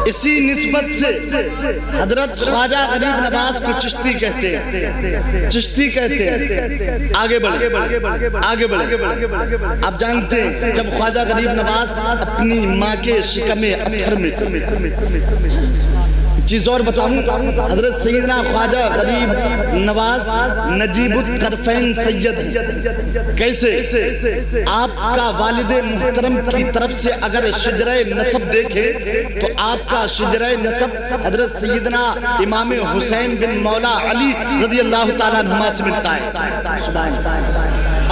اسی نسبت سے حضرت خواجہ غریب نواز کو چشتی کہتے ہیں، چشتی کہتے ہیں۔ آگے بڑھے آگے بڑھے، آپ جانتے ہیں جب خواجہ غریب نواز اپنی ماں کے شکم اتھر میں تھے، چیز اور بتاؤں، حضرت سیدنا خواجہ غریب نواز نجیب الطرفین سید ہیں۔ کیسے؟ آپ کا والد محترم کی طرف سے اگر شجرہ نسب دیکھے تو آپ کا شجرہ نسب حضرت سیدنا امام حسین بن مولا علی رضی اللہ تعالیٰ عنہما سے ملتا ہے۔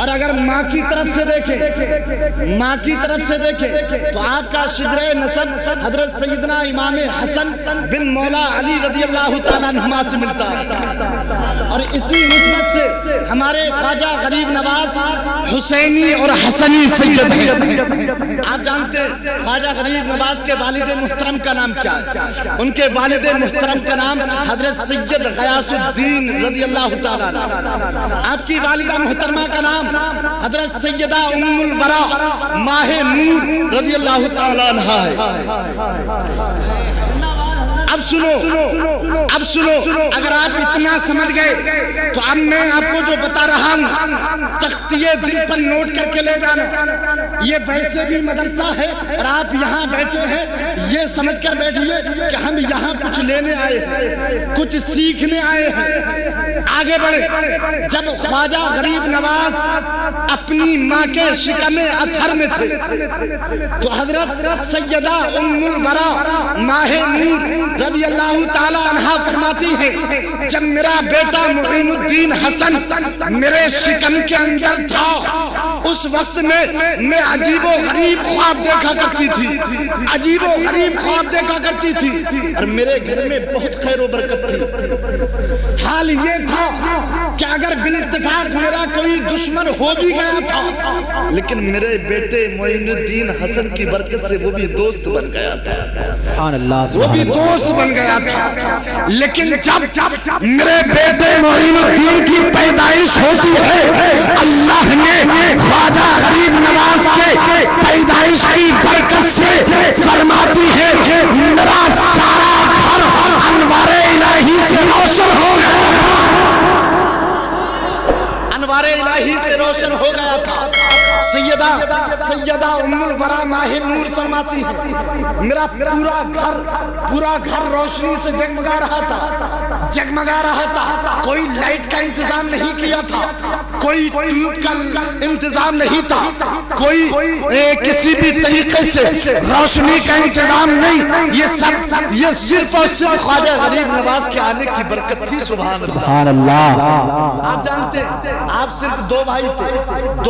اور اگر ماں کی طرف سے دیکھیں، ماں کی طرف سے دیکھیں تو آپ کا شجرہ نسب حضرت سیدنا امام حسن بن مولا علی رضی اللہ تعالیٰ عنہما سے ملتا ہے۔ اور اسی نسبت سے ہمارے خواجہ غریب نواز حسینی اور حسنی سید ہیں۔ آپ جانتے ہیں خواجہ غریب نواز کے والد محترم کا نام کیا ہے؟ ان کے والد محترم کا نام حضرت سید غیاث الدین رضی اللہ تعالیٰ عنہ۔ آپ کی والدہ محترمہ کا نام حضرت سیدہ ام الورا ماہ نور رضی اللہ تعالیٰ عنہ ہے۔ اب سنو، اگر آپ اتنا سمجھ گئے تو اب میں آپ کو جو بتا رہا ہوں تختیے دل پر نوٹ کر کے لے جانا۔ یہ ویسے بھی مدرسہ ہے اور آپ یہاں بیٹھے ہیں، یہ سمجھ کر بیٹھیے کہ ہم یہاں کچھ لینے آئے ہیں، کچھ سیکھنے آئے ہیں۔ آگے بڑھے، جب خواجہ غریب نواز اپنی ماں کے شکم اتھر میں تھے تو حضرت سیدہ ام الورا ماہ نور رضی اللہ تعالی عنہ فرماتی ہے جب میرا بیٹا معین الدین حسن میرے شکم کے اندر تھا اس وقت میں عجیب و غریب خواب دیکھا کرتی تھی، عجیب و غریب خواب دیکھا کرتی تھی، اور میرے گھر میں بہت خیر و برکت تھی۔ حال یہ تھا کہ اگر بالاتفاق میرا کوئی دشمن ہو بھی گیا تھا لیکن میرے بیٹے معین الدین حسن کی برکت سے وہ بھی دوست بن گیا تھا، وہ بھی دوست بن گیا تھا۔ لیکن جب میرے بیٹے معین الدین کی پیدائش ہوتی ہے اللہ نے خواجہ غریب نواز کے پیدائش کی برکت سے فرماتی ہے میرا سارا گھر انوار الہی سے روشن ہو گیا، انوار الہی سے روشن ہو گیا تھا۔ سیدہ ام الورا ماہ نور فرماتی ہے میرا پورا گھر روشنی سے جگمگا رہا تھا، کوئی لائٹ کا انتظام نہیں کیا تھا، کوئی ٹیوب کا انتظام نہیں تھا، کوئی کسی بھی طریقے سے روشنی کا انتظام نہیں، یہ صرف اور صرف خواجہ غریب نواز کے آنے کی برکت تھی۔ سبحان اللہ۔ آپ جانتے ہیں آپ صرف دو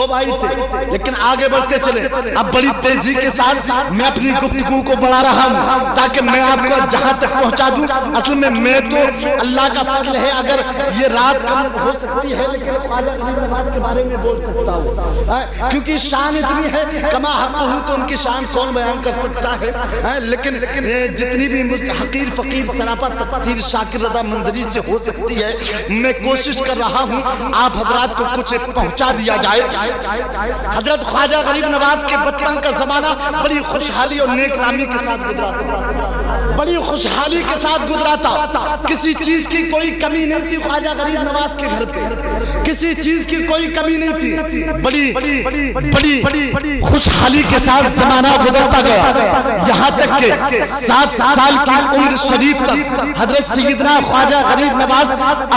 بھائی تھے لیکن آگے بڑھتے چلے۔ اب بڑی تیزی کے ساتھ میں اپنی گفتگو کو بڑھا رہا ہوں تاکہ میں آپ کو جہاں تک پہنچا دوں۔ اصل میں تو اللہ کا فضل ہے اگر یہ رات کم ہو سکتی ہے لیکن خواجہ غریب نواز کے بارے میں بول سکتا ہوں کیونکہ شان اتنی ہے کما حق ہوں تو ان کی شان کون بیان کر سکتا ہے، لیکن جتنی بھی حقیر فقیر سراپا تفسیر شاکر رضا منظری سے ہو سکتی ہے میں کوشش کر رہا ہوں آپ حضرات کو کچھ پہنچا دیا جائے۔ حضرت خواجہ غریب نواز کے بچپن کا زمانہ بڑی خوشحالی اور نیک نامی کے ساتھ گزرا تھا، بڑی خوشحالی کے ساتھ گزرا تھا، کسی چیز کی کوئی کمی نہیں تھی خواجہ غریب نواز کے گھر پہ، کسی چیز کی کوئی کمی نہیں تھی، بڑی خوشحالی کے ساتھ زمانہ گزرتا گیا، یہاں تک کہ 7 سال کی عمر شریف تک حضرت سیدنا خواجہ غریب نواز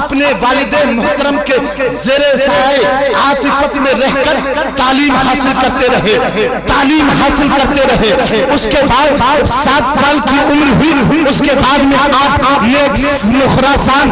اپنے والد محترم کے زیر سایہ عاطفت میں رہ کر تعلیم حاصل کرتے رہے۔ اس کے بعد 7 سال کی عمر ہوئی، اس کے بعد میں آپ نے خراسان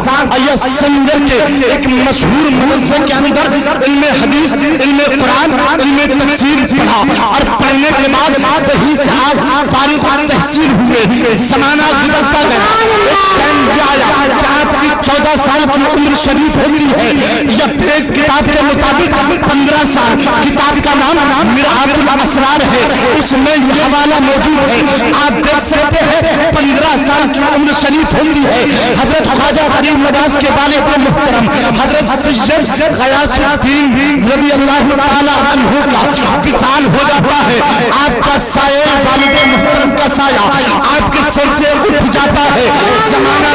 سنجر کے ایک مشہور مدرسے کے اندر علم حدیث، علم قرآن، علم تفسیر پڑھا اور پڑھنے کے بعد وہیں سے آپ فارغ تحصیل ہوئے۔ زمانہ گزرتا گیا، ایک ٹائم بھی آیا کہ آپ کی 14 سال کی عمر شریف ہوتی ہے یا ایک کتاب کے مطابق 15 سال، کتاب کا نام مرآت الاسرار ہے، اس میں یہ حوالہ موجود ہے، آپ دیکھ سکتے ہیں 15 سال کی عمر شریف ہوتی ہے۔ حضرت خواجہ غریب نواز کے والد محترم حضرت سید غیاث الدین رضی اللہ تعالی عنہ کا وصال ہو جاتا ہے، آپ کا سایہ والد محترم کا سایہ آپ کے محشر سے اٹھ جاتا ہے، زمانہ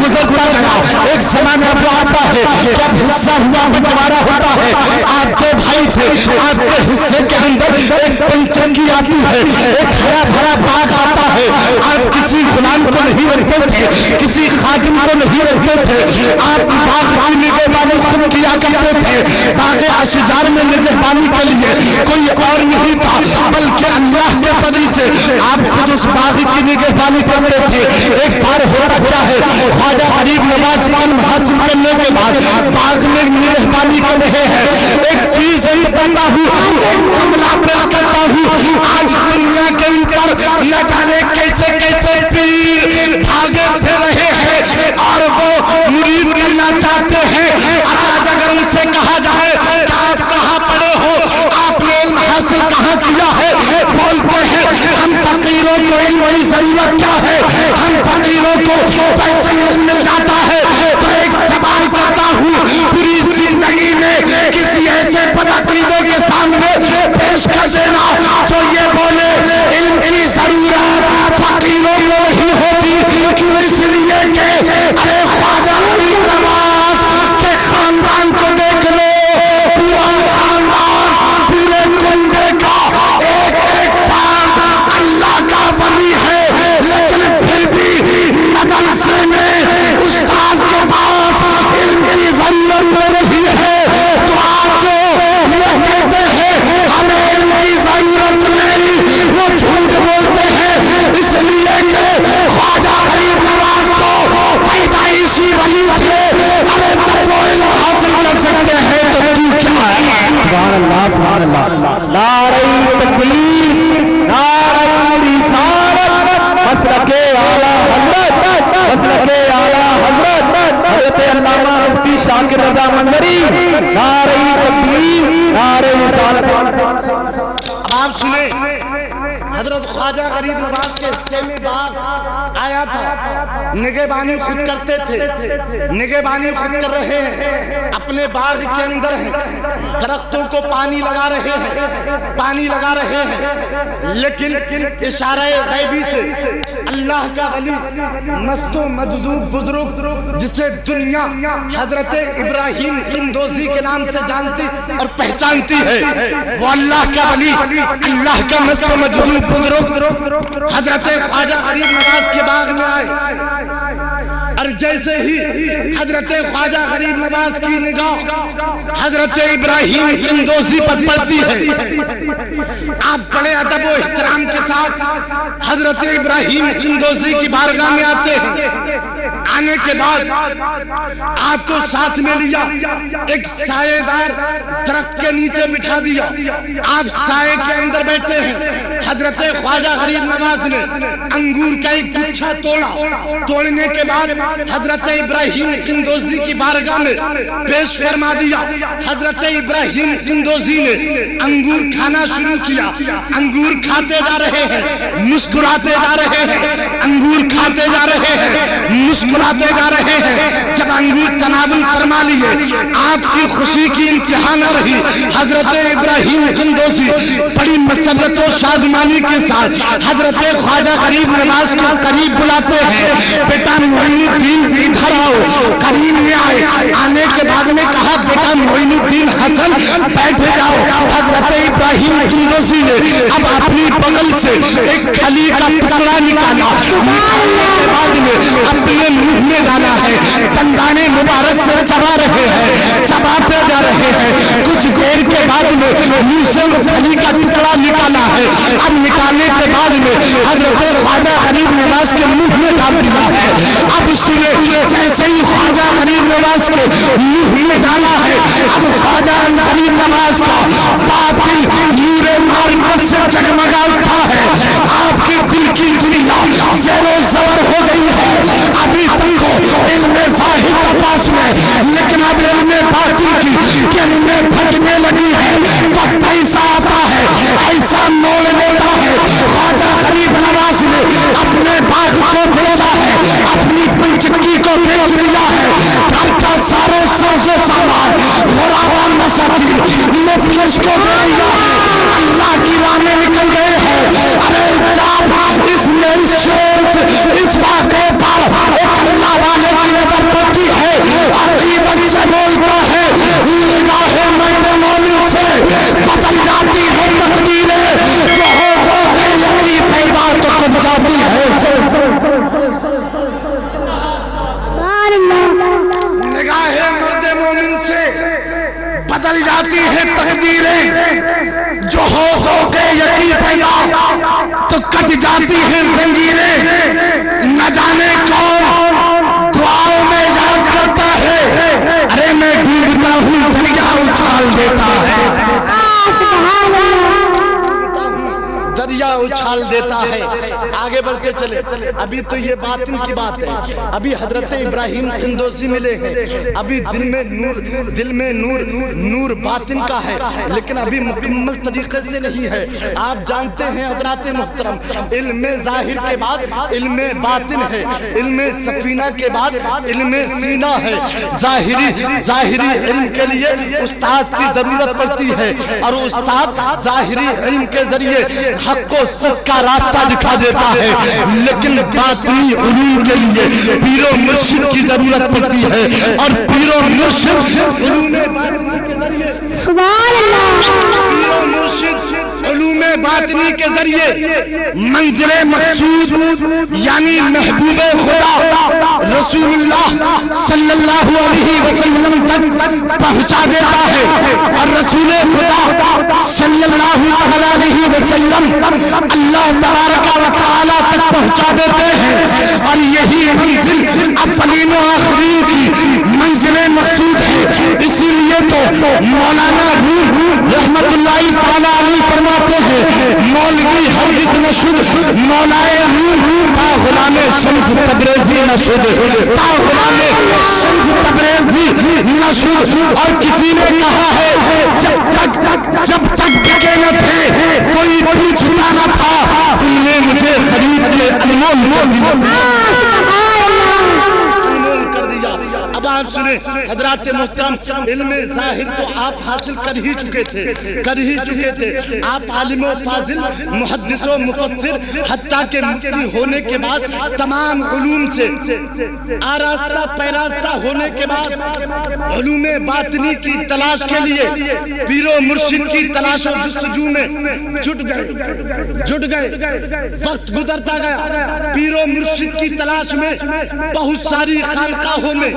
گزرتا گیا، ایک زمانہ وہ آتا ہے کہ اب حصہ ہوا بنٹوارا ہوتا ہے، آپ دو بھائی تھے، آپ کے حصے کے اندر ایک پنچنگی آتی ہے، ایک ہرا بھرا باغ آتا ہے، آپ کسی غلام کو نہیں رکھتے تھے، کسی خادم کو نہیں رکھتے تھے، آپ باغ کی نگہبانی خود کیا کرتے تھے، باغ اشجار میں نگہبانی کے لیے کوئی اور نہیں تھا بلکہ اللہ کے فضل سے آپ خود اس باغ کی نگہبانی کرتے تھے۔ ایک بار ہوتا کیا ہے، خواجہ غریب نواز علم حاصل کرنے کے بعد باغ میں نگہبانی کر رہے ہیں، ایک چیز بتاتا ہوں، ایک جملہ پیش کرتا ہوں، آج دنیا کے اوپر نہ جانے کیسے کیسے پیر بھاگے پھر رہے ہیں اور وہ مرید کرنا چاہتے ہیں، اور آج اگر ان سے کہا جائے کہ آپ کہاں پڑھے ہو، آپ نے علم حاصل کہاں کیا ہے، بولتے ہیں ہم فقیروں کو علم کی ضرورت کیا ہے، ہم فقیروں کو پیسے مل جاتا ہے۔ تو ایک سوال کرتا ہوں، پوری زندگی میں کسی ایسے بدعقیدے کے سامنے پیش کر دینا جو یہ بولے علم کی ضرورت فقیروں کو نہیں ہوتی، کیوں؟ اس لیے کہ ارے خواجہ غریب نواز کے خاندان کو دیکھ لو، پورا خاندان پورے کنبے کا ایک ایک فرد اللہ کا ولی ہے، لیکن پھر بھی مدرسے میں استاد کے پاس علم کی ضرورت نہیں ہے۔ تو آج جو یہ کہتے ہیں ہمیں علم کی ضرورت نہیں، وہ جھوٹ بولتے ہیں، اس لیے کہ خواجہ غریب نواز کو پیدائشی ولی تھے، ارے جب وہ علم حاصل کر سکتے ہیں تو تو کیا ہے؟ سبحان اللہ سبحان اللہ، نعرہ تکبیر، نعرہ رسالت، مسلک اعلیٰ حضرت، مسلک اعلیٰ حضرت حضرت علامہ مفتی شاکر رضا منظری، نعرہ تکبیر، نعرہ رسالت۔ آپ سنیں، حضرت خواجہ غریب نواز کے حصے میں باغ آیا تھا، نگہبانی خود کرتے تھے، نگہبانی خود کر رہے ہیں، اپنے باغ کے اندر ہیں، درختوں کو پانی لگا رہے ہیں، پانی لگا رہے ہیں، لیکن اشارہ غیبی سے اللہ کا ولی مست و مجذوب بزرگ جسے دنیا حضرت ابراہیم قندوزی کے نام سے جانتی اور پہچانتی ہے، وہ اللہ کا ولی، اللہ کا مست و مجذوب بزرگ حضرت خواجہ غریب نواز کے باغ میں آئے، اور جیسے ہی حضرت خواجہ غریب نواز کی نگاہ حضرت ابراہیم قندوزی پر پڑتی ہے، آپ بڑے ادب و احترام کے ساتھ حضرت ابراہیم قندوزی کی بارگاہ میں آتے ہیں، آنے کے بعد آپ کو ساتھ میں لیا، ایک سائے دار درخت کے نیچے بٹھا دیا، آپ سائے کے اندر بیٹھے ہیں، حضرت خواجہ غریب نواز نے انگور کا ایک گچھا توڑا، توڑنے کے بعد حضرت ابراہیم قندوزی کی بارگاہ میں پیش فرما دیا، حضرت ابراہیم قندوزی نے انگور کھانا شروع کیا، انگور کھاتے جا رہے ہیں، مسکراتے جا رہے ہیں، انگور کھاتے جا رہے ہیں، مسکراتے جا رہے ہیں، جب انگور تناول فرما لیے، آپ کی خوشی کی انتہا نہ رہی، حضرت ابراہیم قندوزی بڑی مسرت و شادمانی کے ساتھ حضرت خواجہ غریب نواز کو قریب بلاتے ہیں، بیٹا معین الدین ادھر آؤ، قریب میں آئے، آنے کے بعد میں کہا بیٹا معین الدین حسن بیٹھ جاؤ، حضرت ابراہیم قندوزی نے اب اپنی بغل سے ایک کھلی کا ٹکڑا نکالا، نکالنے کے بعد میں اپنے منہ میں ڈالا ہے، دندان مبارک سے چبا رہے ہیں، چباتے جا رہے ہیں، کچھ دیر کے بعد میں منہ سے وہ کھلی کا ٹکڑا نکالا ہے، اب نکالنے کے بعد میں حضرت خواجہ غریب نواز کے منہ میں ڈال دیا ہے، اب سنے جیسے ہی خواجہ غریب نواز کے منہ میں ڈالا ہے، اب خواجہ غریب نواز کا باطل نور معرفت سے جگمگا اٹھا ہے، آپ کے دل کی دنیا زیر و زبر ہو گئی ہے، ابھی تک کو علم ظاہر کا پاس میں، لیکن اب علم باطل کی کلمیں پھٹنے لگی ہے، وقت ایسا آتا ہے، ایسا موڑ لیتا ہے، خواجہ غریب نواز نے اپنے باغ کو بیچا ہے، اپنی پنچکی کو بیچ دیا ہے، گھر کا سارے ساز و سامان غرابان مساکین مفلس کو دے دیا ہے، اللہ کی راہ میں ٹکاتی ہیں زنجیریں، نہ جانے کون دعاؤں میں یاد کرتا ہے، ارے میں ڈوبتا ہوں دریا اچھال دیتا ہے، دریا اچھال دیتا ہے۔ آگے بڑھتے چلے، ابھی تو یہ باطن کی بات ہے، ابھی حضرت ابراہیم قندوزی ملے ہیں، ابھی دل میں نور باطن کا ہے، لیکن ابھی مکمل طریقے سے نہیں ہے۔ آپ جانتے ہیں حضرات محترم، علم ظاہر کے بعد علم باطن ہے، علم سفینہ کے بعد علم سینہ ہے۔ ظاہری علم کے لیے استاد کی ضرورت پڑتی ہے، اور استاد ظاہری علم کے ذریعے حق کو سچ کا راستہ دکھا دیتا ہے، لیکن باطنی علوم کے لیے پیر و مرشد کی ضرورت پڑتی ہے، اور پیر و مرشد علوم باطنی کے ذریعے، سبحان اللہ، پیر و مرشد علوم باطنی کے ذریعے منزل مقصود یعنی محبوب خدا رسول اللہ صلی اللہ علیہ وسلم تک پہنچا دیتا ہے، اور رسول خدا صلی اللہ علیہ وسلم اللہ تبارک و تعالی تک پہنچا دیتے ہیں، اور یہی منزل اولین و آخرین کی منزل مقصود ہے۔ اسی لیے تو مولانا روم رحمت اللہ تعالی علیہ فرماتے ہیں، مولوی ہرگز نہ شد مولائے روم تا غلام شمس تبریزی نہ شد، تا غلام شمس تبریزی نہ شد۔ اور کسی نے کہا ہے جب تک بکے نہ تھے کوئی پوچھتا نہ تھا، تم نے مجھے خرید کے انمول کر دیا۔ اب آپ سنیں حضرات محترم، علم ظاہر تو آپ حاصل کر ہی چکے تھے، آپ عالم و فاضل، محدث و مفسر، حتیٰ کہ مفتی ہونے کے بعد تمام علوم سے آراستہ پیراستہ ہونے کے بعد علوم باطنی کی تلاش کے لیے پیر و مرشد کی تلاش و جستجو میں جٹ گئے، وقت گزرتا گیا، پیر و مرشد کی تلاش میں بہت ساری خانقاہوں میں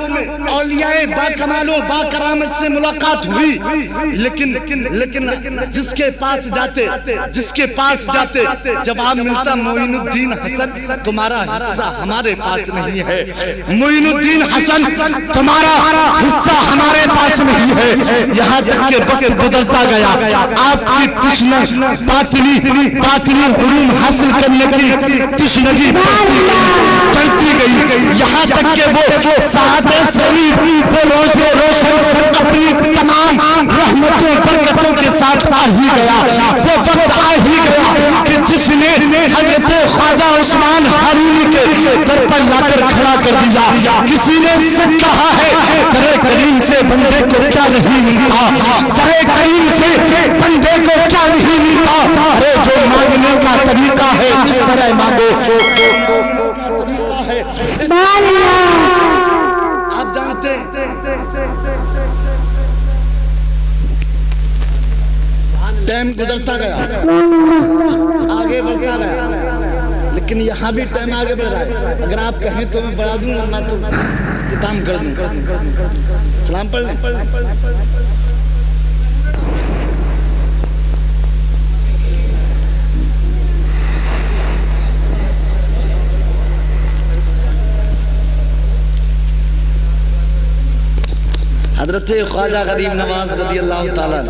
اولیاء با کمال و با کرامت سے ملاقات ہوئی، لیکن جس کے پاس جاتے جب آپ ملتا معین الدین حسن تمہارا حصہ ہمارے پاس نہیں ہے، معین الدین حسن تمہارا حصہ ہمارے پاس نہیں ہے، یہاں تک کہ وقت گزرتا گیا، آپ کی تشنہ باطنی علوم حاصل کرنے کی تشنگی بڑھتی گئی، یہاں تک کہ وہ سعادت سعید وہ روز روشن اپنی تمام رحمتوں برکتوں کے ساتھ آ ہی گیا، وہ وقت آ ہی گیا کہ جس نے حضرت خواجہ عثمان ہارونی کے در پر لا کر کھڑا کر دیا۔ کسی نے سچ کہا ہے، در کریم سے بندے کو کیا نہیں ملتا، در کریم سے بندے کو کیا نہیں ملتا، ارے جو مانگنے کا طریقہ ہے اس طرح مانگو، آپ جانتے ہیں ٹائم گزرتا گیا، آگے بڑھتا گیا، لیکن یہاں بھی ٹائم آگے بڑھ رہا ہے۔ اگر آپ کہیں تو میں بڑھا دوں، ورنہ تو اختتام کر دوں۔ سلام پڑھ لیں۔ حضرت خواجہ غریب نواز رضی اللہ تعالیٰ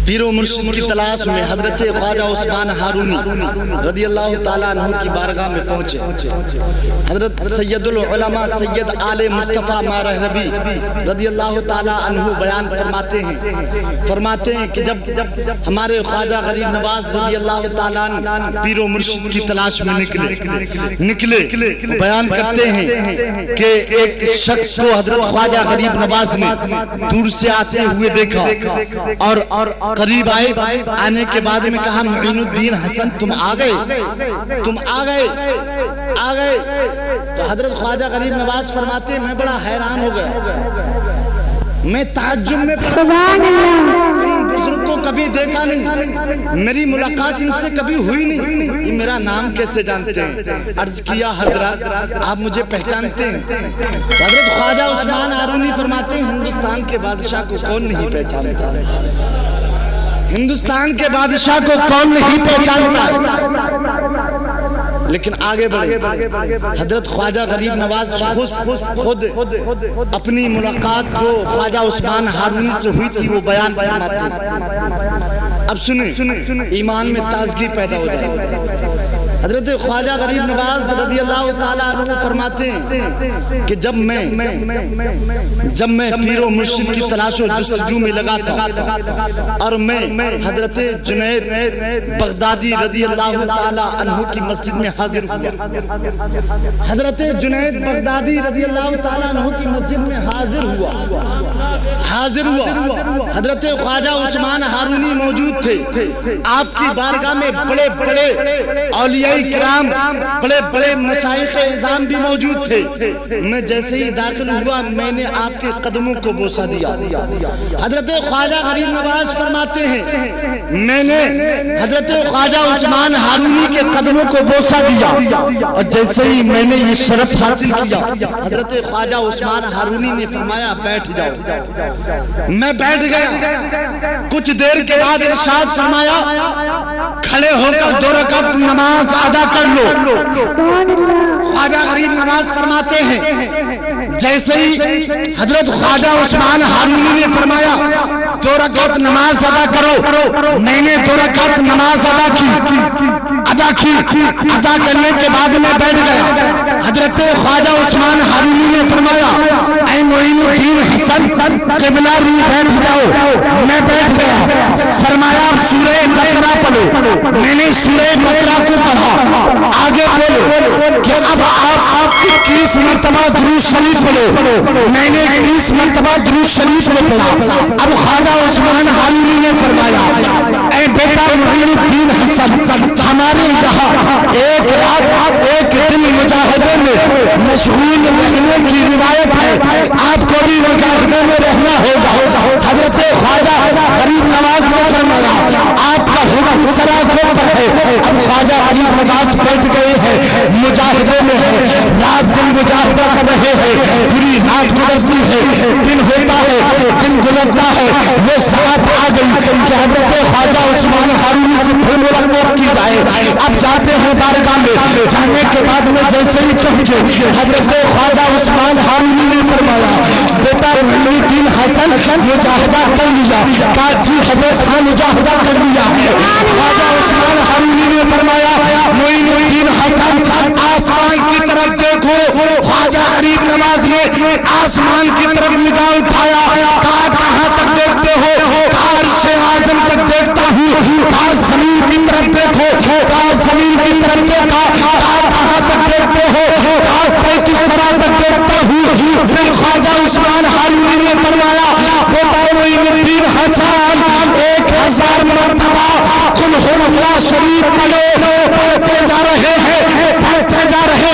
پیر و مرشد کی تلاش میں حضرت خواجہ عثمان ہارونی رضی اللہ تعالیٰ عنہ کی بارگاہ میں پہنچے۔ حضرت سید العلماء سید آل مصطفیٰ مارہ ربی رضی اللہ تعالیٰ عنہ بیان فرماتے ہیں کہ جب ہمارے خواجہ غریب نواز رضی اللہ تعالیٰ عنہ پیر و مرشد کی تلاش میں نکلے، بیان کرتے ہیں کہ ایک شخص کو حضرت خواجہ غریب نواز نے دور سے آتے ہوئے دیکھا، اور قریب آئے، آنے کے بعد میں کہا معین الدین حسن تم آ گئے۔ تو حضرت خواجہ غریب نواز فرماتے ہیں میں بڑا حیران ہو گیا، میں تعجب میں ان بزرگ کو کبھی دیکھا نہیں، میری ملاقات ان سے کبھی ہوئی نہیں، یہ میرا نام کیسے جانتے ہیں؟ عرض کیا حضرات آپ مجھے پہچانتے ہیں؟ حضرت خواجہ عثمان ہارونی فرماتے ہیں ہندوستان کے بادشاہ کو کون نہیں پہچانتا؟ ہندوستان کے بادشاہ کو کون نہیں پہچانتا ہے؟ لیکن آگے بڑھے حضرت خواجہ غریب نواز خود اپنی ملاقات جو خواجہ عثمان ہارونی سے ہوئی تھی وہ بیان فرماتے ہیں۔ اب سنیں، ایمان میں تازگی پیدا ہو جائے۔ حضرت خواجہ غریب نواز رضی اللہ تعالیٰ عنہ فرماتے ہیں کہ جب میں پیر و مرشد کی تلاش و جستجو میں لگا تھا اور میں حضرت جنید بغدادی رضی اللہ تعالیٰ عنہ کی مسجد میں حاضر ہوا، حضرت جنید بغدادی رضی اللہ تعالیٰ عنہ کی مسجد میں حاضر ہوا، حضرت خواجہ عثمان ہارونی موجود تھے، آپ کی بارگاہ میں بڑے بڑے اولیاء کرام، بڑے بڑے مشائخ اعظام بھی موجود تھے۔ میں جیسے ہی داخل ہوا میں نے آپ کے قدموں کو بوسہ دیا۔ حضرت خواجہ غریب نواز فرماتے ہیں میں نے حضرت خواجہ عثمان ہارونی کے قدموں کو بوسہ دیا اور جیسے ہی میں نے یہ شرف حاصل کیا حضرت خواجہ عثمان ہارونی نے فرمایا بیٹھ جاؤ۔ میں بیٹھ گیا، کچھ دیر کے بعد ارشاد فرمایا کھڑے ہو کر 2 رکعت نماز ادا کر لو۔ خواجہ غریب نواز فرماتے ہیں جیسے ہی حضرت خواجہ عثمان ہارونی نے فرمایا 2 رکعت نماز ادا کرو، میں نے 2 رکعت نماز ادا کرنے کے بعد میں بیٹھ گیا۔ حضرت خواجہ عثمان ہارونی نے فرمایا اے معین الدین حسن قبلہ روی بیٹھ جاؤ، میں بیٹھ گیا۔ فرمایا سورہ بقرہ پڑھو، میں نے سورہ بقرہ کو پڑھا۔ آگے بولو کہ اب آپ 21 مرتبہ درود شریف پڑھو، میں نے 21 مرتبہ درود شریف کو پڑھا۔ اب خواجہ عثمان ہارونی نے فرمایا اے بیٹا معین الدین حسن، ہمارے یہاں ایک رات ایک دن مجاہدے میں مشغول رہنے کی روایت ہے، آپ کو بھی مجاہدے میں رہنا ہوگا۔ حضرت خواجہ غریب نواز نے فرمایا آپ کا حکم سرا کو پر ہے۔ اب خواجہ غریب نواز بیٹھ گئے ہیں، مجاہدے میں ہے، رات دن مجاہدہ کر رہے ہیں، پوری رات گزرتی ہے، دن ہوتا ہے، دن گزرتا ہے، وہ ساتھ آ گئی کہ حضرت خواجہ عثمان ہارونی سے پھر ملاقات کی جائے۔ اب جاتے ہیں بارگاہ میں، جانے کے بعد میں جیسے ہی پہنچے حضرت خواجہ عثمان ہارونی نے فرمایا بیٹا معین الدین حسن مجاہدہ کر لیا؟ کہا جی حضرت ہاں مجاہدہ کر لیا ہے۔ خواجہ عثمان ہارونی نے فرمایا معین الدین حسن آسمان کی طرف دیکھو۔ خواجہ غریب نواز نے آسمان کی طرف نگاہ اٹھایا، کہا کہاں تک دیکھتے ہو؟ کہا عرش اعظم تک دیکھتا ہوں۔ کہا زمین کی طرف دیکھو، کہا زمین کی طرف دیکھا، کہا کہاں تک دیکھتے ہو؟ کہا کس طرح تک دیکھتا ہوں۔ پھر خواجہ عثمان ہارونی نے فرمایا بیٹا معین الدین حسن 1000 مرتبہ قل هو اللہ شریف پڑھتے جا رہے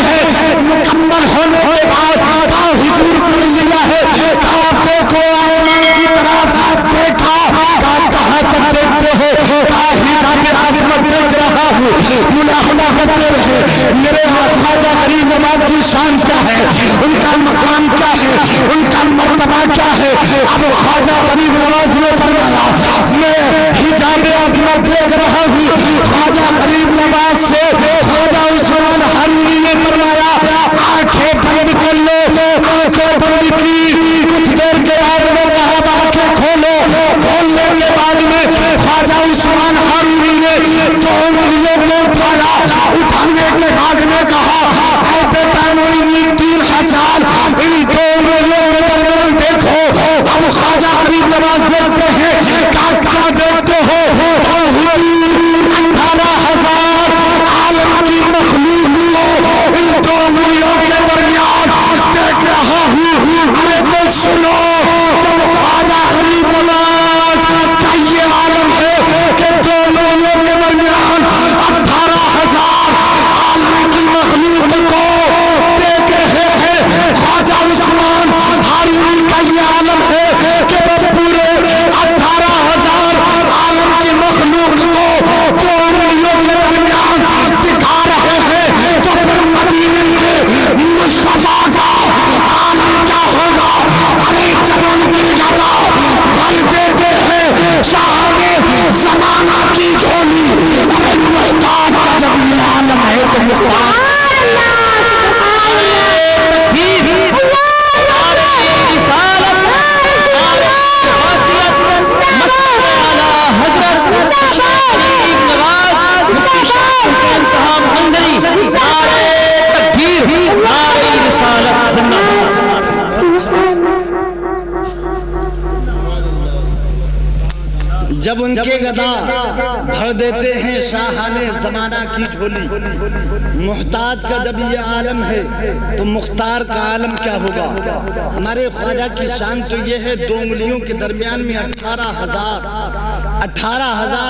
ہیں، مکمل ہونے کے بعد کہا حضور پڑھ لیا ہے، کہا دیکھو آسمان کی طرف دیکھا، کہا کہاں تک دیکھتے ہو؟ کہا حجاب عظمت دیکھ رہا ہوں۔ ملاحظہ کرتے رہے میرے خواجہ غریب نواز کی شان کیا ہے، ان کا مقام کیا ہے، ان کا مرتبہ کیا ہے۔ اب خواجہ غریب نواز نے فرمایا میں حجاب عظمت دیکھ رہا ہوں۔ خواجہ غریب نواز سے خواجہ عثمان ہارونی نے فرمایا آنکھیں بند کر لو، آنکھیں بند کی۔ کچھ دیر کے بعد میں کہا آنکھیں کھولو، کھولنے کے بعد میں خواجہ عثمان ہارونی نے 2 انگلیوں کو اٹھایا، اٹھانے کے بعد میں کہا اے بیٹا معین الدین حسن ان 2 انگلیوں کے درمیان دیکھو۔ اب خواجہ غریب نواز دیکھتے ہیں، کیا دیکھتے ہو؟ 18,000 عالم کی مخلوق کو ان 2 انگلیوں کے درمیان دیکھ رہا ہوں۔ ارے تو سنو، جب خواجہ غریب نواز کا یہ عالم ہے کہ 2 انگلیوں کے درمیان 18,000 عالم کی مخلوق جب ان کے گدا بھر دیتے ہیں شاہانے زمانہ کی جھولی، محتاج کا جب یہ عالم ہے تو مختار کا عالم کیا ہوگا؟ ہمارے خواجہ کی شان تو یہ ہے 2 انگلیوں کے درمیان میں 18,000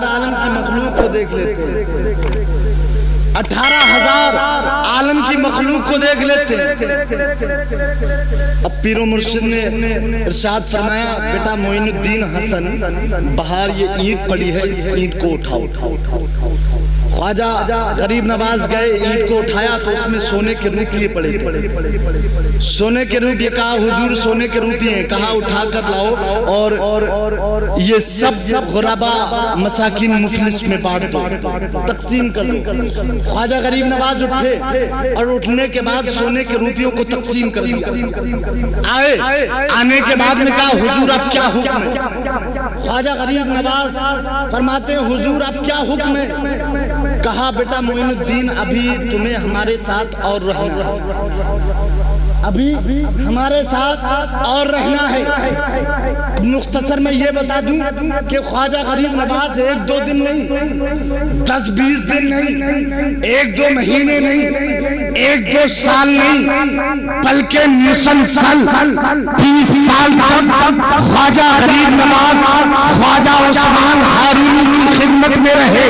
عالم کی مخلوق کو دیکھ لیتے ہیں، 18,000 عالم کی مخلوق کو دیکھ لیتے ہیں۔ اب پیر و مرشد نے ارشاد فرمایا بیٹا معین الدین حسن باہر یہ اینٹ پڑی ہے، اس اینٹ کو اٹھاؤ۔ خواجہ غریب نواز گئے، اینٹ کو اٹھایا تو اس میں سونے کے روپیے پڑے تھے، سونے کے روپیے، کہا حضور سونے کے روپیے ہیں، کہا اٹھا کر لاؤ اور یہ سب غربا مساکین مفلس میں بانٹ دو، تقسیم کر دو۔ خواجہ غریب نواز اٹھے اور اٹھنے کے بعد سونے کے روپیوں کو تقسیم کر دیا۔ آنے کے بعد میں کہا حضور اب کیا حکم ہے؟ خواجہ غریب نواز فرماتے ہیں حضور اب کیا حکم ہے؟ کہا بیٹا معین الدین ابھی تمہیں ہمارے ساتھ اور رہنا ہے، ابھی ہمارے ساتھ اور رہنا ہے۔ مختصر میں یہ بتا دوں کہ خواجہ غریب نواز 1-2 دن نہیں، 10-20 دن نہیں، 1-2 مہینے نہیں، 1-2 سال نہیں، بلکہ مسلسل 20 سال تک خواجہ غریب نواز خواجہ عثمان ہارونی کی خدمت میں رہے۔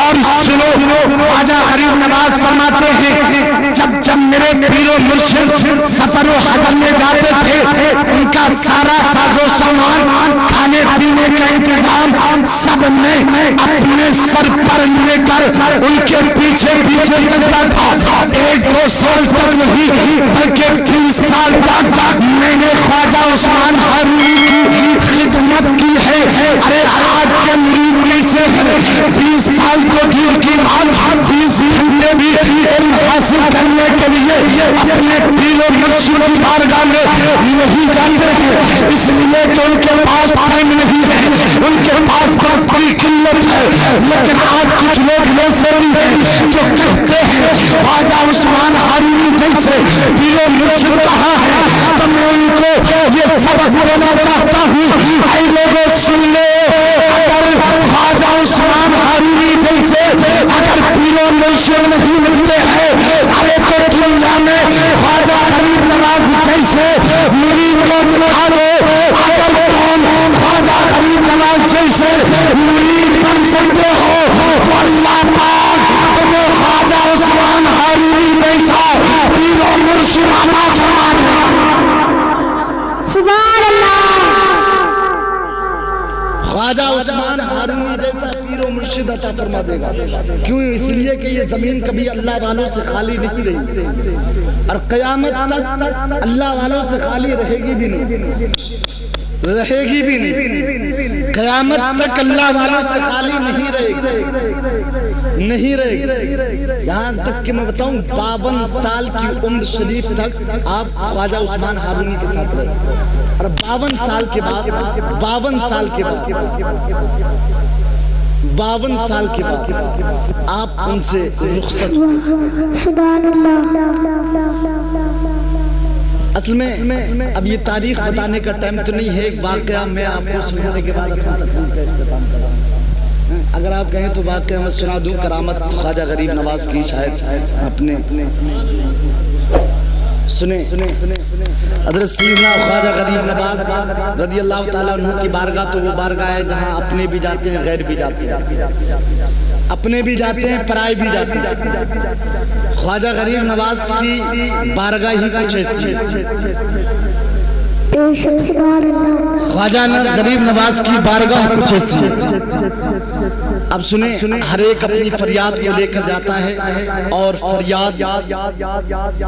اور سنو خواجہ غریب نواز فرماتے ہیں جب میرے پیر و مرشد سفر و حضر میں جاتے تھے ان کا سارا ساز و سامان کھانے پینے کا انتظام سب میں اپنے سر پر لے کر ان کے پیچھے پیچھے چلتا تھا۔ 1-2 سال تک نہیں بلکہ 20 سال تک میں نے خواجہ عثمان ہارونی کی خدمت کی ہے۔ ارے آج کے مرید سے 20 سال کو دور کی بات، 20 گھنٹے بھی علم حاصل کرنے کے لیے اپنے پیر و مرشد کی بارگاہ میں نہیں جاتے ہیں، اس لیے کہ ان کے پاس ٹائم نہیں ہے، ان کے پاس بہت بڑی قلت ہے۔ لیکن آج کچھ لوگ ایسے بھی ہیں جو کہتے ہیں خواجہ عثمان ہارونی جیسے پیر و مرشد کہاں ہے، تو میں ان کو یہ سبق دینا چاہتا ہوں، اے لوگوں سن لے، اگر خواجہ عثمان ہارونی جیسے اگر پیر و مرشد نہیں ملتے ہیں، ارے تو دنیا میں خواجہ غریب نواز جیسے مرید کو دکھا دو۔ اگر تم خواجہ غریب نواز جیسے مرید بن سکتے ہو تو اللہ پاک تمہیں خواجہ عثمان ہارونی جیسا پیر و مرشد عطا فرما دے۔ سبحان اللہ۔ خواجہ عثمان ہارونی جیسا پیر و مرشد عطا فرما دے گا۔ کیوں؟ اس لیے کہ یہ زمین کبھی اللہ والوں سے خالی نہیں رہی اور قیامت تک اللہ والوں سے خالی رہے گی بھی نہیں، رہے گی بھی نہیں، قیامت تک اللہ والوں سے خالی نہیں رہے گی، نہیں رہے گی۔ یہاں تک کہ میں بتاؤں 52 سال کی عمر شریف تک آپ خواجہ عثمان ہارونی کے ساتھ رہے اور 52 سال کے بعد 52 سال کے بعد آپ ان سے رخصت ہوئے۔ سبحان اللہ۔ اصل میں اب یہ تاریخ بتانے کا ٹائم تو نہیں ہے، ایک واقعہ میں آپ کو سنانے کے بعد اپنا تقریر کا اختتام کروں۔ اگر آپ کہیں تو واقعہ میں سنا دوں، کرامت خواجہ غریب نواز کی شاید اپنے سنیں۔ حضرت سیدنا خواجہ غریب نواز رضی اللہ تعالیٰ عنہ کی بارگاہ تو وہ بارگاہ ہے جہاں اپنے بھی جاتے ہیں غیر بھی جاتے ہیں، اپنے بھی جاتے ہیں پرائے بھی جاتے ہیں۔ خواجہ غریب نواز کی بارگاہ ہی کچھ ایسی ہے۔ خواجہ غریب نواز کی بارگاہ کچھ ایسی ہے۔ اب سنیں، ہر ایک اپنی فریاد کو لے کر جاتا ہے اور فریاد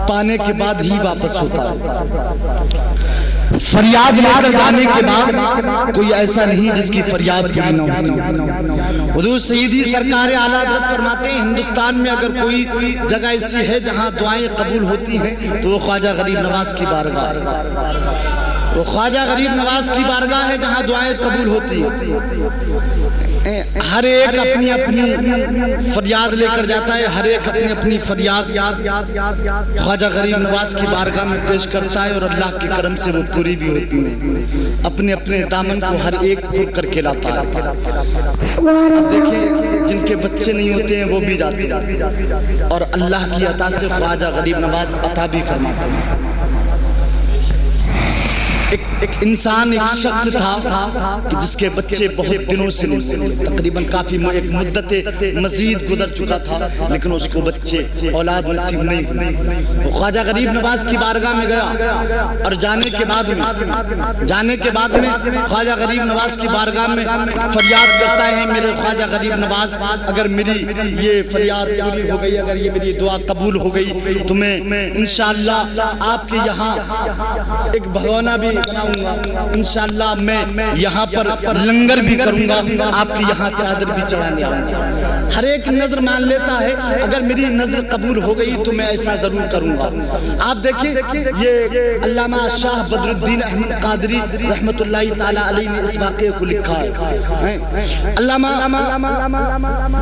پانے کے بعد ہی واپس ہوتا ہے۔ فریاد لے کر جانے کے بعد کوئی ایسا نہیں جس کی فریاد پوری نہ ہوتی۔ حضور سیدی سرکار اعلیٰ حضرت فرماتے ہیں ہندوستان میں اگر کوئی جگہ ایسی ہے جہاں دعائیں قبول ہوتی ہیں تو وہ خواجہ غریب نواز کی بارگاہ ہے۔ وہ خواجہ غریب نواز کی بارگاہ ہے جہاں دعائیں قبول ہوتی ہیں. ہر ایک اپنی اپنی فریاد لے کر جاتا ہے, ہر ایک اپنی اپنی فریاد خواجہ غریب نواز کی بارگاہ میں پیش کرتا ہے اور اللہ کے کرم سے وہ پوری بھی ہوتی ہیں. اپنے اپنے دامن کو ہر ایک پر کر کے لاتا ہے. اب دیکھیں جن کے بچے نہیں ہوتے ہیں وہ بھی جاتے ہیں اور اللہ کی عطا سے خواجہ غریب نواز عطا بھی فرماتے ہیں. ایک انسان, ایک شخص تھا کہ جس کے بچے بہت دنوں سے نہیں ہوتے, تقریباً کافی ایک مدت مزید گزر چکا تھا, لیکن اس کو بچے اولاد نصیب نہیں ہوئی. وہ خواجہ غریب نواز کی بارگاہ میں گیا اور جانے کے بعد میں خواجہ غریب نواز کی بارگاہ میں فریاد کرتا ہے, میرے خواجہ غریب نواز اگر میری یہ فریاد پوری ہو گئی, اگر یہ میری دعا قبول ہو گئی تو میں انشاءاللہ آپ کے یہاں ایک بھگونا بھی بناؤں گا, انشاءاللہ میں یہاں پر لنگر بھی کروں گا, آپ کے یہاں چادر بھی چڑھانے آؤں گا. ہر ایک نظر مان لیتا ہے اگر میری نظر قبول ہو گئی تو میں ایسا ضرور کروں گا. آپ دیکھیں یہ علامہ شاہ بدر الدین احمد قادری رحمت اللہ تعالی علیہ نے اس واقعے کو لکھا ہے. علامہ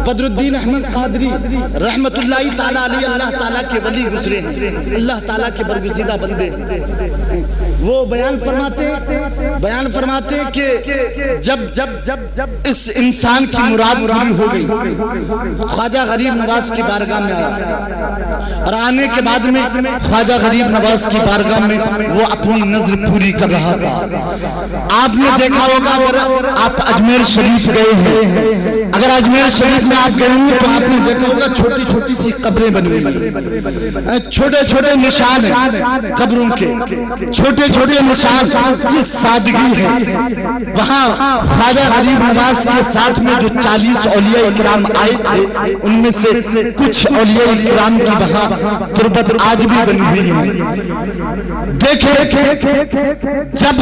بدر الدین احمد قادری رحمت اللہ تعالی علیہ اللہ تعالیٰ کے ولی گزرے ہیں, اللہ تعالیٰ کے برگزیدہ بندے ہیں. وہ بیان فرماتے ہیں کہ جب اس انسان کی مراد پوری ہو گئی, خواجہ غریب نواز کی بارگاہ میں آیا اور آنے کے بعد میں خواجہ غریب نواز کی بارگاہ میں وہ اپنی نظر پوری کر رہا تھا. آپ نے دیکھا ہوگا اگر آپ اجمیر شریف گئے ہیں, اگر اجمیر شریف میں آپ گئے ہیں تو آپ نے دیکھا ہوگا چھوٹی چھوٹی سی قبریں بنی ہوئی ہیں, چھوٹے چھوٹے نشان ہیں قبروں کے, چھوٹے چھوٹے نشان. یہ سادگی ہے. وہاں خواجہ غریب نواز کے ساتھ میں جو 40 اولیاء اکرام آئے تھے ان میں سے کچھ اولیاء اکرام کی وہاں تربت آج بھی بنی ہوئی ہے. دیکھیں جب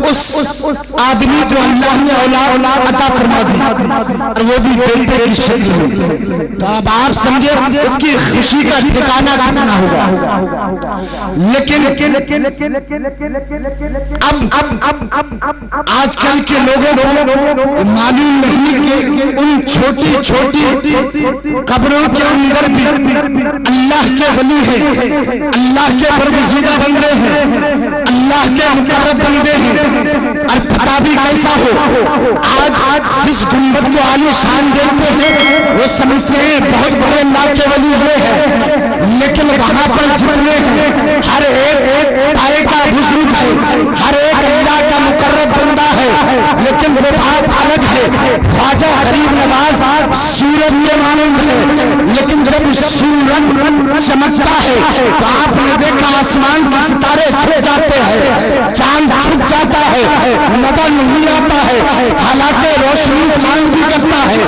اس آدمی کو اللہ نے اولاد عطا فرما دی اور وہ بھی بیٹے کی شکل میں, تو اب آپ سمجھے اس کی خوشی کا ٹھکانہ کتنا ہوگا. لیکن اب آج کل کے لوگوں کو معلوم نہیں کہ ان چھوٹی چھوٹی قبروں کے اندر بھی اللہ کے ولی ہیں, اللہ کے برگزیدہ بندے ہیں, اللہ کے مقرب بندے ہیں. اور پتہ بھی کیسا ہو, آج جس گنبد کو عالی شان دیتے ہیں وہ سمجھتے ہیں بہت بڑے اللہ کے ولی ہوئے ہیں, لیکن وہاں پر جتنے ہیں ہر ایک پائے کا بزرگ ہے, ہر ایک اللہ کا مقرب بندہ ہے, لیکن وہ بات الگ ہے. خواجہ غریب نواز سورج کے مانند ہے, لیکن جب سورج چمکتا ہے تو آپ نے دیکھا آسمان کے ستارے چھپ جاتے ہیں, چاند چھپ جاتا ہے, نظر نہیں آتا ہے. حالانکہ روشنی چاند بھی کرتا ہے,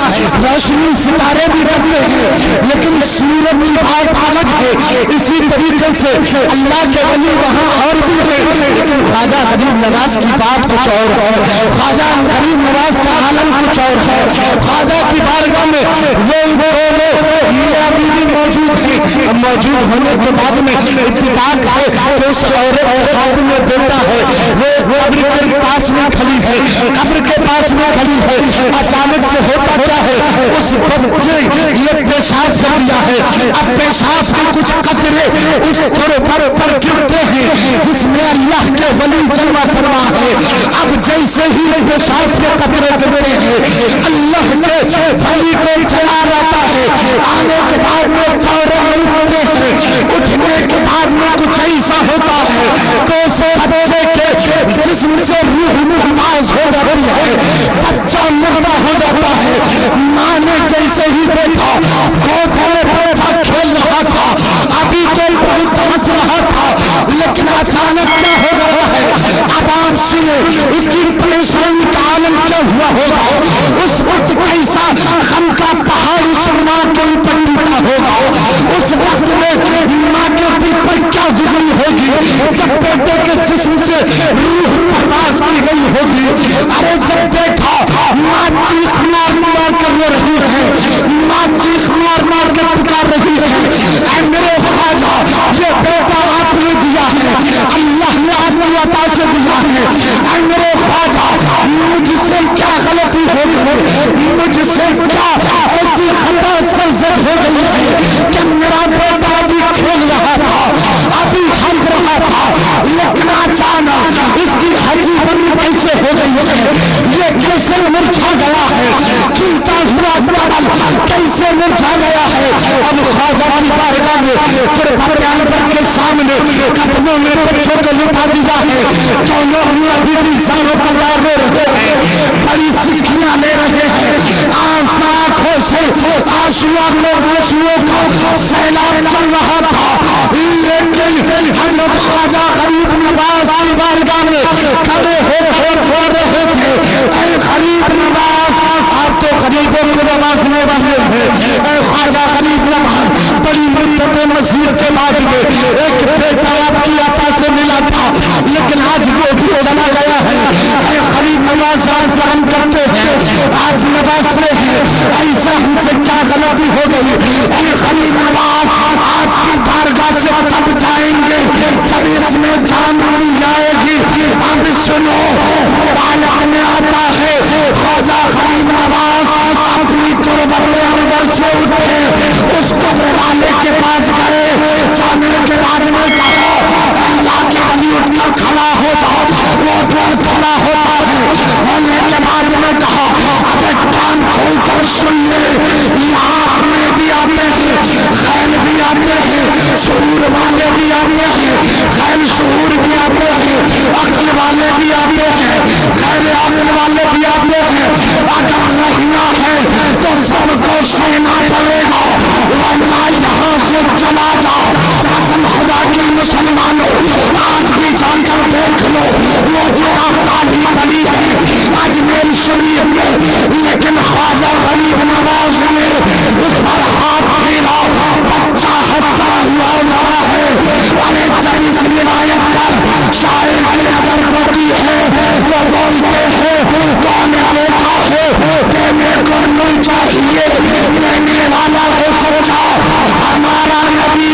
روشنی ستارے بھی کرتے ہیں, لیکن سورج کی بات الگ ہے. اسی طریقے سے اللہ کے ولی وہاں اور بھی ہے, لیکن خواجہ غریب نواز کی بات کچھ اور ہے. خواجہ غریب نواز کا عالم کچھ اور ہے. خواجہ کی بارگاہ میں وہ دونوں میاں بیوی موجود ہیں, موجود ہونے کے بعد میں اتفاق ہے کہ اس عورت کے ہاتھ میں بیٹا ہے, وہ قبر کے پاس میں کھڑی ہے, قبر کے پاس میں کھڑی ہے. اچانک سے ہوتا کیا ہے, اس بچے یہ پیشاب کر دیا ہے. اب پیشاب کے کچھ قطرے اس تربت پر گرتے ہیں جس میں اللہ کے ولی جلوہ فرما ہے. اب جیسے ہی پیشاب کے قطرے گرتے ہیں اللہ کے ولی کو چلا رہتا ہے. آنے کے بعد میں فوراً اٹھتے ہیں, اٹھنے کے بعد میں کچھ ایسا ہوتا ہے کہ اس بچے کے جسم سے روح پرواز ہو جاتی ہے, بچہ مردہ ہو جاتا ہے. ماں نے جیسے ہی دیکھا گود میں بچہ کھیل رہا تھا, ابھی تو بہت ہنس رہا تھا, لیکن اچانک کیا ہو رہا ہے. اب آپ سنیں اس کی پریشانی کا عالم کیا ہوا ہوگا. اس وقت کیسا غم کا پہاڑ اس ماں کے اوپر ٹوٹا ہوگا. اس وقت میں ماں کے دل پر کیا گزری ہوگی جب بیٹے کے جسم سے روح پرواز کی گئی ہوگی. ارے جب دیکھا ماں چیخ مار مار کر رو رہی ہے, ماں چیخ مار مار کے پکار رہی ہے, اے میرے خواجہ یہ بیٹا آپ نے دیا ہے, اللہ نے آپ کی عطا سے دیا ہے, ایسی خطا سرزد ہو گئی ہے کہ میرا بیٹا ابھی کھیل رہا تھا، ابھی ہنس رہا تھا، لیکن اچانک اس کی ہنسی بند کیسے ہو گئی ہے، یہ کیسے مرجھا گیا ہے، کھلتا ہوا پرل کیسے مرجھا گیا ہے۔ اب خواجہ کی بارگاہ میں پھر پیغمبر کے سامنے قدموں میں بچوں کو لٹا دیا ہے، دونوں ابھی بھی ساروں کا دار لے رہے ہیں، بڑی سچکیاں لے رہے ہیں، آنکھوں سے آنسوؤں کا سیلاب چل رہا تھا، لیکن حضرت خواجہ غریب نواز کی بارگاہ میں کھڑے ہو کر بول رہے تھے، اے غریب نواز، آپ تو غریبوں کو نوازنے والے ہیں، اے خواجہ غریب نواز، بڑی مدت مسیح کے بعد میں ایک بیٹا آپ کی عطا سے ملا تھا، لیکن آج وہ بھی چلا گیا ہے، اے غریب نواز آپ کرم کرتے ہیں، آپ نوازتے ہیں، ایسا ہم سے کیا غلطی ہو گئی، اے غریب نواز آپ کی بارگاہ سے تب جائیں گے جب اس میں جان مل جائے گی۔ اب سنو، مبارک میں آتا ہے خواجہ غریب نواز اپنی قربت انور سے اٹھے، اس قبر والے کے پاس گئے، جانے کے بعد میں کہا اللہ کے ولی اٹھ کر کھڑا ہو جاؤ، وہ پر کھڑا ہوتا ہے، ہونے کے بعد میں کہا اب ایک کان کھول کر سن لے، یہاں میں بھی آتے ہیں، خیل بھی آتے ہیں، شعور والے بھی آتے ہیں، خیل شعور بھی آتے ہیں، عقل والے بھی آتے ہیں، خیر عقل والے بھی آتے ہیں، اگر رہنا ہے تو سب کو سہنا پڑے گا، ورنہ یہاں سے چلا جاؤ۔ قسم خدا کی مسلمانوں، آج بھی جا کر دیکھ لو وہ جو آزادی بنی ہے اجمیر شریف میں، لیکن خواجہ غریب نواز نے اس پر ہاتھ پھیرا، بچہ ہنستا ہوا ہوتا ہے۔ ارے جب اس روایت پر شاعر کی نظر پڑتی ہے وہ بولتے ہیں کون دیتا ہے دینے کو نہیں چاہیے، دینے والا ہے سچا ہمارا نبی۔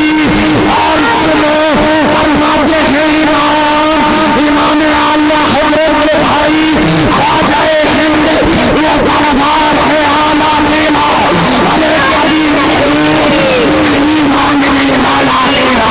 اور سنو فرماتے ہیں امام اعلیٰ حضرت کے بھائی خواجہ ہند وہ دربار ہے اعلیٰ میرا، ارے کبھی نہیں مانگنے والا میرا۔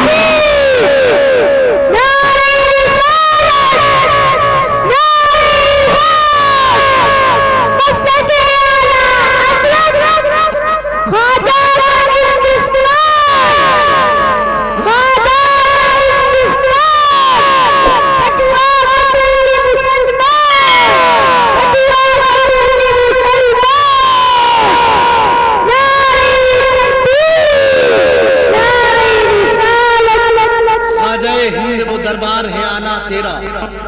دربار ہے آنا تیرا،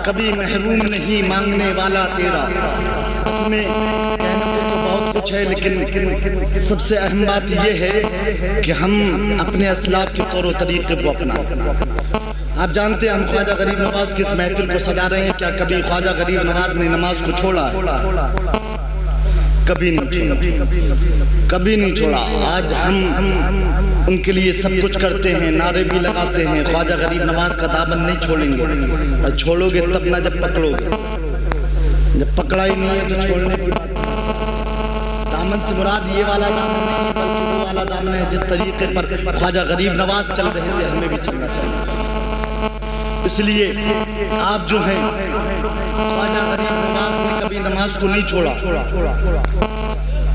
کبھی محروم نہیں مانگنے والا تیرا۔ اس میں کہنے کو تو بہت کچھ ہے، لیکن سب سے اہم بات یہ ہے کہ ہم اپنے اسلاف کے طور و طریقے کو اپنائیں۔ آپ جانتے ہیں ہم خواجہ غریب نواز کی اس محفل کو سجا رہے ہیں، کیا کبھی خواجہ غریب نواز نے نماز کو چھوڑا ہے؟ کبھی نہیں چھوڑا، کبھی نہیں چھوڑا۔ آج ہم ان کے لیے سب کچھ کرتے ہیں، نعرے بھی لگاتے ہیں، خواجہ غریب نواز کا دامن نہیں چھوڑیں گے، اور چھوڑو گے تب نہ جب پکڑو گے، جب پکڑا ہی نہیں ہے تو چھوڑنے کی بات۔ دامن سے مراد یہ والا دامن نہیں ہے، بلکہ وہ والا دامن ہے جس طریقے پر خواجہ غریب نواز چل رہے تھے ہمیں بھی چلنا چاہیے۔ اس لیے آپ جو ہیں خواجہ غریب نواز نے کبھی نماز کو نہیں چھوڑا،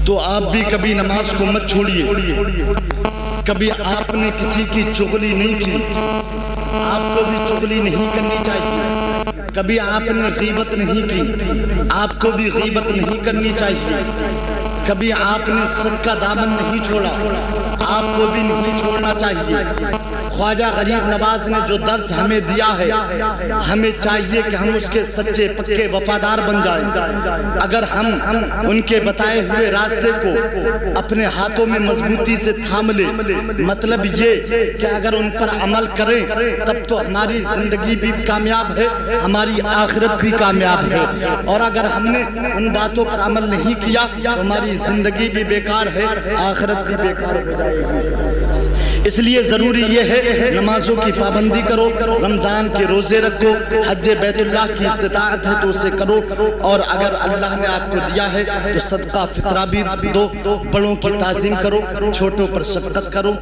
تو آپ بھی کبھی نماز کو مت چھوڑیے۔ کبھی آپ نے کسی کی چغلی نہیں کی، آپ کو بھی چغلی نہیں کرنی چاہیے۔ کبھی آپ نے غیبت نہیں کی، آپ کو بھی غیبت نہیں کرنی چاہیے۔ کبھی آپ نے صدقہ کا دامن نہیں چھوڑا، آپ کو بھی نہیں چھوڑنا چاہیے۔ خواجہ غریب نواز نے جو درس ہمیں دیا ہے، ہمیں چاہیے کہ ہم اس کے سچے پکے وفادار بن جائیں۔ اگر ہم ان کے بتائے ہوئے راستے کو اپنے ہاتھوں میں مضبوطی سے تھام لیں، مطلب یہ کہ اگر ان پر عمل کریں تب تو ہماری زندگی بھی کامیاب ہے، ہماری آخرت بھی کامیاب ہے۔ اور اگر ہم نے ان باتوں پر عمل نہیں کیا تو ہماری زندگی بھی بیکار ہے، آخرت بھی بیکار ہو جائے گی۔ اس لیے ضروری یہ ہے نمازوں کی پابندی کرو، رمضان کے روزے رکھو، حج بیت اللہ کی استطاعت ہے تو اسے کرو، اور اگر اللہ نے آپ کو دیا ہے تو صدقہ فطرہ بھی دو، بڑوں کی تعظیم کرو، چھوٹوں پر شفقت کرو۔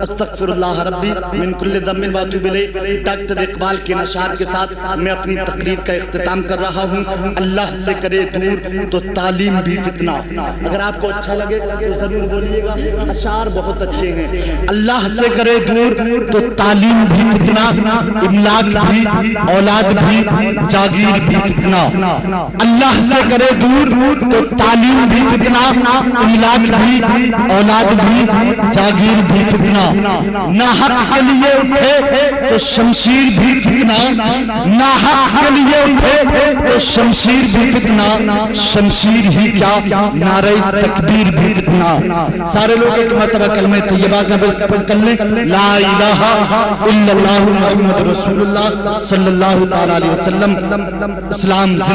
استغفر اللہ ربی من کل ذنب واتوب الیہ۔ ڈاکٹر اقبال کے نشار کے ساتھ میں اپنی تقریر کا اختتام کر رہا ہوں۔ اللہ سے کرے دور تو تعلیم بھی فتنہ۔ اگر آپ کو اچھا لگے تو ضرور بولیے گا، اشعار بہت اچھے ہیں۔ اللہ سے کرے دور تو تعلیم بھی فتنہ، املاک بھی، اولاد بھی، جاگیر بھی فتنہ۔ اللہ سے کرے دور تو تعلیم بھی فتنہ، املاک بھی، اولاد بھی، جاگیر بھی فتنہ۔ نہ حق کے لیے اٹھے تو شمشیر بھی فتنہ، نہ حق کے لیے اٹھے تو شمشیر بھی فتنہ، شمشیر ہی کیا نعرہ تکبیر بھی فتنہ۔ سارے لوگ ایک مرتبہ کلمہ طیبہ کا کر لیں، لا الہ الا اللہ محمد رسول اللہ صلی اللہ تعالی علیہ وسلم۔ اسلام زندہ